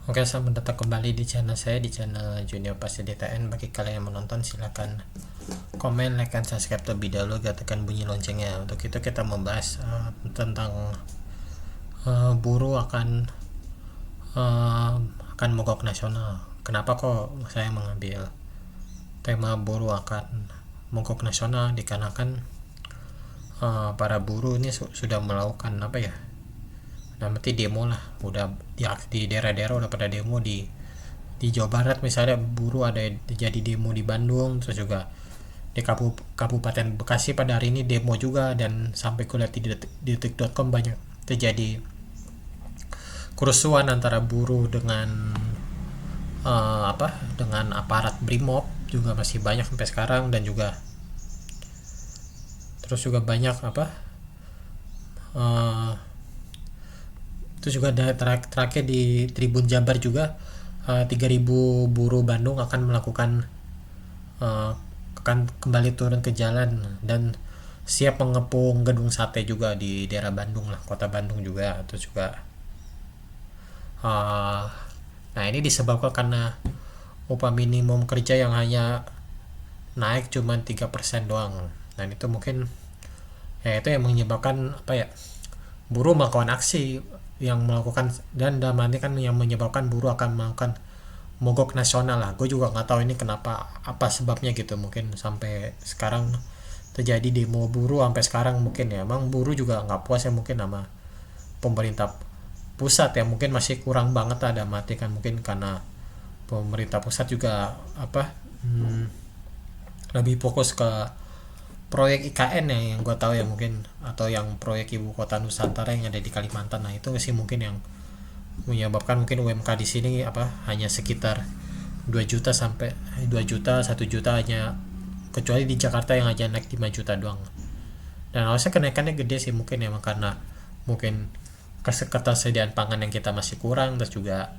Oke, selamat datang kembali di channel saya, di channel Junior Pasti DTN. Bagi kalian yang menonton, silakan komen, like, dan subscribe terlebih dahulu, tekan bunyi loncengnya. Untuk itu kita membahas tentang buruh akan mogok nasional. Kenapa kok saya mengambil tema buruh akan mogok nasional? Dikarenakan para buruh ini sudah melakukan apa ya? Nanti demo lah, udah di daerah-daerah udah pada demo di Jawa Barat misalnya, buruh ada terjadi demo di Bandung, terus juga di Kabupaten Bekasi pada hari ini demo juga, dan sampai kulihat di detik.com banyak terjadi kerusuhan antara buruh dengan dengan aparat Brimob juga masih banyak sampai sekarang. Dan juga terus juga banyak itu juga ada terakhir di Tribun Jabar juga 3.000 buruh Bandung akan melakukan akan kembali turun ke jalan dan siap mengepung gedung sate juga di daerah Bandung lah, kota Bandung juga. Terus juga nah ini disebabkan karena upah minimum kerja yang hanya naik cuma 3% doang. Dan itu mungkin ya itu yang menyebabkan buruh melakukan aksi yang melakukan, dan dalam arti kan yang menyebabkan buruh akan melakukan mogok nasional lah. Gue juga nggak tahu ini kenapa, apa sebabnya gitu. Mungkin sampai sekarang terjadi demo buruh sampai sekarang, mungkin ya emang buruh juga nggak puas ya mungkin sama pemerintah pusat ya, mungkin masih kurang banget ada mati kan, mungkin karena pemerintah pusat juga lebih fokus ke proyek IKN ya, yang gue tahu ya mungkin, atau yang proyek ibu kota Nusantara yang ada di Kalimantan. Nah itu sih mungkin yang menyebabkan mungkin UMK di sini hanya sekitar 2 juta sampai 2 juta 1 juta hanya, kecuali di Jakarta yang aja naik 5 juta doang. Dan harusnya kenaikannya gede sih, mungkin emang karena mungkin ketersediaan pangan yang kita masih kurang, terus juga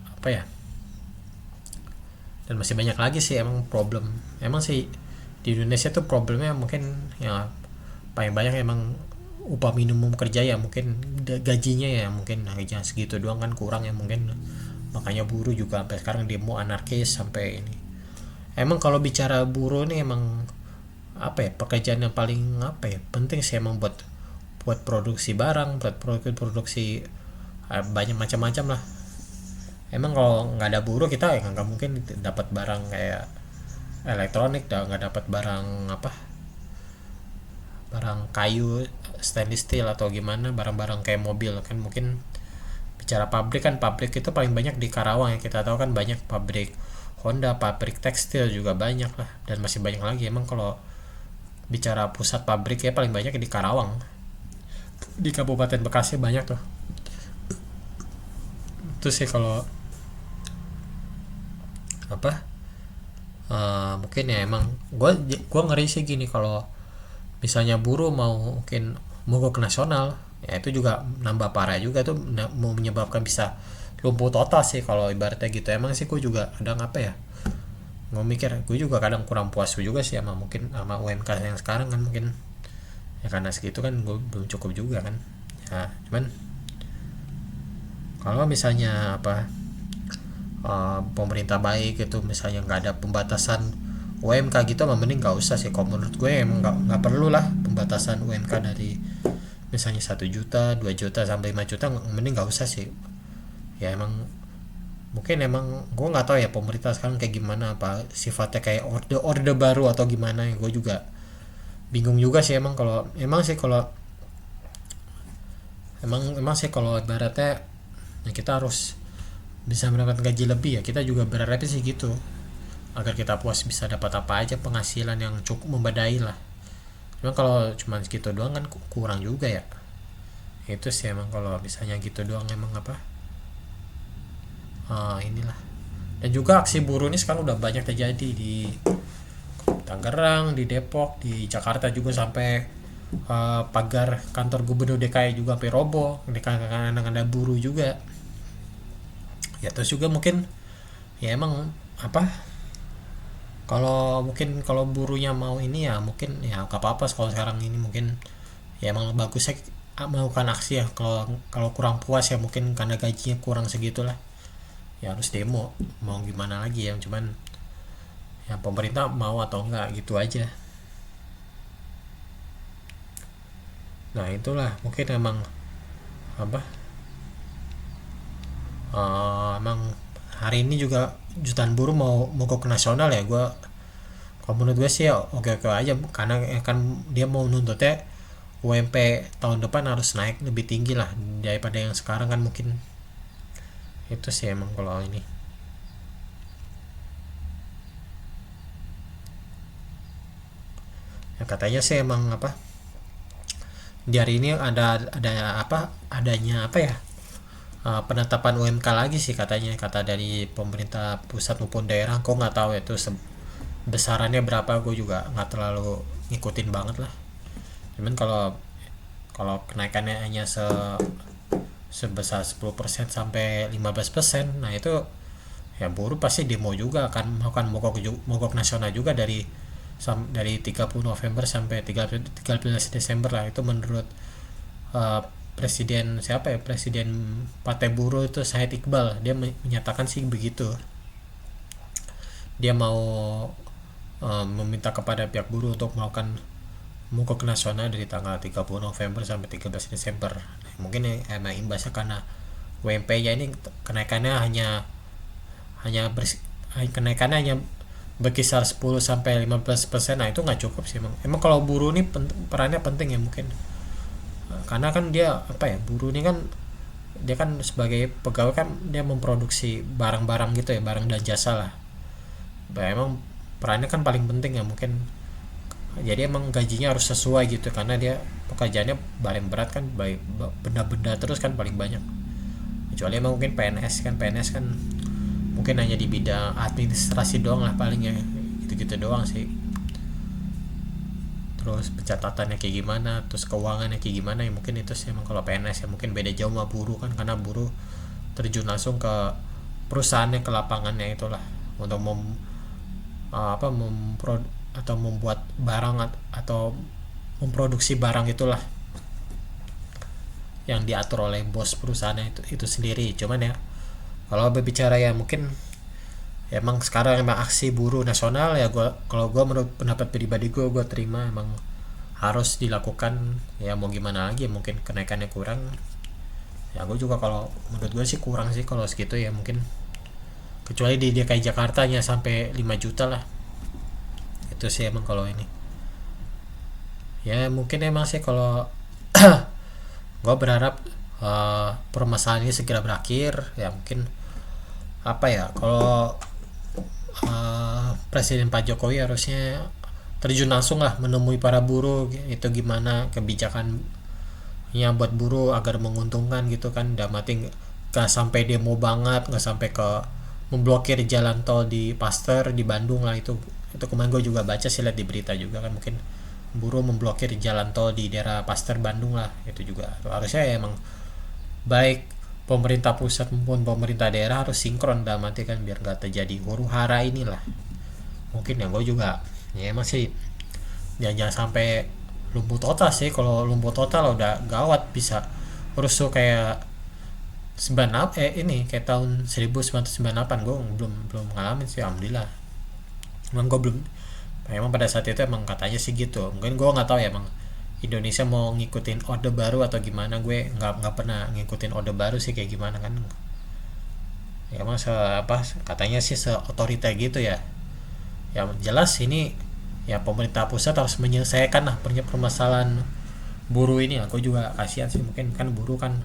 dan masih banyak lagi sih emang problem. Emang sih di Indonesia tuh problemnya mungkin ya paling banyak emang upah minimum kerja ya, mungkin gajinya ya mungkin hanya segitu doang kan, kurang ya mungkin. Makanya buruh juga sampai sekarang demo anarkis sampai ini. Emang kalau bicara buruh nih emang pekerjaan yang paling penting sih emang buat buat produksi barang, buat produksi banyak macam-macam lah. Emang kalau nggak ada buruh kita ya nggak mungkin dapat barang kayak elektronik, nggak dapat barang kayu, stainless steel, atau gimana barang-barang kayak mobil kan. Mungkin bicara pabrik kan, pabrik itu paling banyak di Karawang ya, kita tahu kan banyak pabrik Honda, pabrik tekstil juga banyak lah, dan masih banyak lagi. Emang kalau bicara pusat pabrik ya paling banyak di Karawang, di Kabupaten Bekasi banyak tuh. Itu sih kalau mungkin ya emang gue ngeri sih gini, kalau misalnya buruh mau mungkin mogok nasional ya itu juga nambah parah juga tuh, mau menyebabkan bisa lumpuh total sih kalau ibaratnya gitu. Emang sih gue juga kadang gue mikir, gue juga kadang kurang puas juga sih sama mungkin sama UMK yang sekarang kan, mungkin ya karena segitu kan gue belum cukup juga kan ya. Cuman kalau misalnya pemerintah baik itu, misalnya nggak ada pembatasan UMK gitu, mending nggak usah sih. Kalau menurut gue emang nggak perlu lah pembatasan UMK dari misalnya 1 juta 2 juta sampai 5 juta, mending nggak usah sih ya. Emang mungkin emang gue nggak tahu ya pemerintah sekarang kayak gimana, apa sifatnya kayak orde baru atau gimana ya, gue juga bingung juga sih. Emang sih kalau ibaratnya ya kita harus bisa mendapatkan gaji lebih ya, kita juga berharap sih gitu, agar kita puas bisa dapat apa aja penghasilan yang cukup membadai lah. Cuma kalau cuma segitu doang kan kurang juga ya. Itu sih emang kalau misalnya gitu doang emang inilah. Dan juga aksi buruh ini sekarang udah banyak terjadi di Tangerang, di Depok, di Jakarta juga, sampai pagar kantor gubernur DKI juga sampai roboh karena ada buruh juga ya. Terus juga mungkin ya emang kalau mungkin kalau buruhnya mau ini ya mungkin ya gak apa-apa kalau sekarang ini, mungkin ya emang bagusnya melakukan aksi ya. Kalau kalau kurang puas ya mungkin karena gajinya kurang segitulah ya harus demo, mau gimana lagi ya, cuman ya pemerintah mau atau enggak gitu aja. Nah itulah mungkin emang apa, emang hari ini juga jutaan buruh mau mogok nasional ya. Kalau menurut gue sih ya oke oke aja, karena kan dia mau nuntutnya UMP tahun depan harus naik lebih tinggi lah daripada yang sekarang kan, mungkin itu sih emang kalau ini. Ya, katanya sih emang apa, di hari ini ada apa, adanya apa ya, penetapan UMK lagi sih katanya, kata dari pemerintah pusat maupun daerah. Kok nggak tahu itu besarannya berapa, gue juga nggak terlalu ngikutin banget lah. Cuman kalau kalau kenaikannya hanya sebesar 10% sampai 15%, nah itu ya buruh pasti demo juga, akan melakukan mogok nasional juga dari 30 November sampai 13 Desember lah. Itu menurut uh, presiden siapa ya, presiden Partai Buruh itu Said Iqbal, dia menyatakan sih begitu. Dia mau meminta kepada pihak buruh untuk melakukan mogok nasional dari tanggal 30 November sampai 13 Desember. Nah, mungkin emang imbasnya karena UMP-nya ini kenaikannya hanya kenaikannya hanya berkisar 10 sampai 15%. Nah itu nggak cukup sih emang. Emang kalau buruh ini perannya penting ya mungkin. Karena kan dia apa ya, buruh ini kan dia kan sebagai pegawai kan dia memproduksi barang-barang gitu ya, barang dan jasa lah. Emang perannya kan paling penting ya mungkin. Jadi emang gajinya harus sesuai gitu, karena dia pekerjaannya paling berat kan, baik benda-benda terus kan paling banyak. Kecuali emang mungkin PNS kan mungkin hanya di bidang administrasi doang lah paling ya, gitu-gitu doang sih. Terus pencatatannya kayak gimana, terus keuangannya kayak gimana ya, mungkin itu sih emang kalau PNS ya. Mungkin beda jauh sama buruh kan, karena buruh terjun langsung ke perusahaannya, ke lapangannya itulah, untuk atau membuat barang atau memproduksi barang itulah yang diatur oleh bos perusahaannya itu sendiri. Cuman ya kalau berbicara ya mungkin ya emang sekarang emang aksi buruh nasional ya, kalau gue menurut pendapat pribadi gue terima, emang harus dilakukan ya, mau gimana lagi. Mungkin kenaikannya kurang ya, gue juga kalau menurut gue sih kurang sih kalau segitu ya mungkin, kecuali di DKI Jakarta nya sampai 5 juta lah. Itu sih emang kalau ini ya mungkin emang sih kalau gue berharap permasalahan ini segera berakhir ya. Mungkin apa ya, kalau Presiden Pak Jokowi harusnya terjun langsung lah menemui para buruh, itu gimana kebijakannya buat buruh agar menguntungkan gitu kan. Udah mati gak sampai demo banget, gak sampai ke memblokir jalan tol di Pasteur di Bandung lah. Itu kemarin gue juga baca sih, lihat di berita juga kan, mungkin buruh memblokir jalan tol di daerah Pasteur Bandung lah. Itu juga harusnya ya emang baik pemerintah pusat maupun pemerintah daerah harus sinkron dalam arti kan, biar gak terjadi huru hara inilah. Mungkin yang gue juga ya emang sih jangan sampai lumpuh total sih. Kalau lumpuh total udah gawat, bisa rusuh kayak 96 ini kayak tahun 1998. Gue belum belum ngalamin sih, alhamdulillah. Emang gue belum, emang pada saat itu emang katanya sih gitu. Mungkin gue nggak tahu ya emang Indonesia mau ngikutin orde baru atau gimana. Gue nggak pernah ngikutin orde baru sih kayak gimana kan. Ya emang apa katanya sih otoriter gitu ya. Yang jelas ini ya pemerintah pusat harus menyelesaikan lah permasalahan buruh ini. Aku juga kasihan sih, mungkin kan buruh kan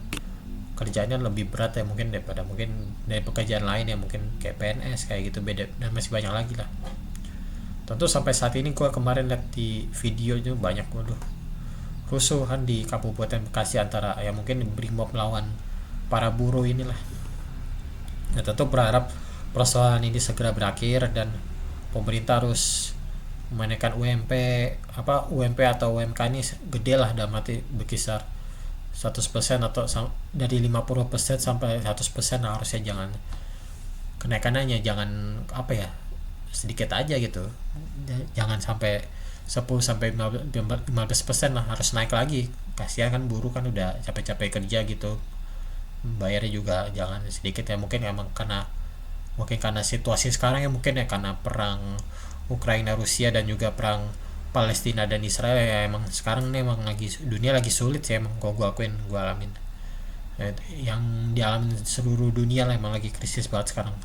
kerjanya lebih berat ya mungkin daripada mungkin dari pekerjaan lain ya, mungkin kayak PNS kayak gitu, beda dan masih banyak lagi lah. Tentu sampai saat ini gue kemarin lihat di videonya banyak waduh rusuhan di Kabupaten Bekasi antara ya mungkin Brimob melawan para buruh inilah. Nah, tentu berharap persoalan ini segera berakhir dan pemerintah harus menaikkan UMP atau UMK ini gede lah, dalam arti berkisar 100% atau dari 50% sampai 100% harusnya. Jangan kenaikannya jangan apa ya, sedikit aja gitu, jangan sampai 10 sampai 15% lah, harus naik lagi. Kasihan kan buruh kan udah capek-capek kerja gitu, bayarnya juga jangan sedikit ya. Mungkin emang karena mungkin karena situasi sekarang ya, mungkin ya karena perang Ukraina Rusia dan juga perang Palestina dan Israel ya, emang sekarang nih emang lagi dunia lagi sulit sih emang, gua akuin, gua alamin. Yang dialami seluruh dunia lah, emang lagi krisis banget sekarang.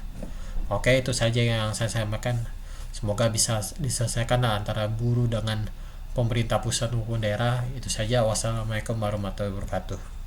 Oke, itu saja yang saya sampaikan. Semoga bisa diselesaikan lah antara buruh dengan pemerintah pusat maupun daerah. Itu saja. Wassalamualaikum warahmatullahi wabarakatuh.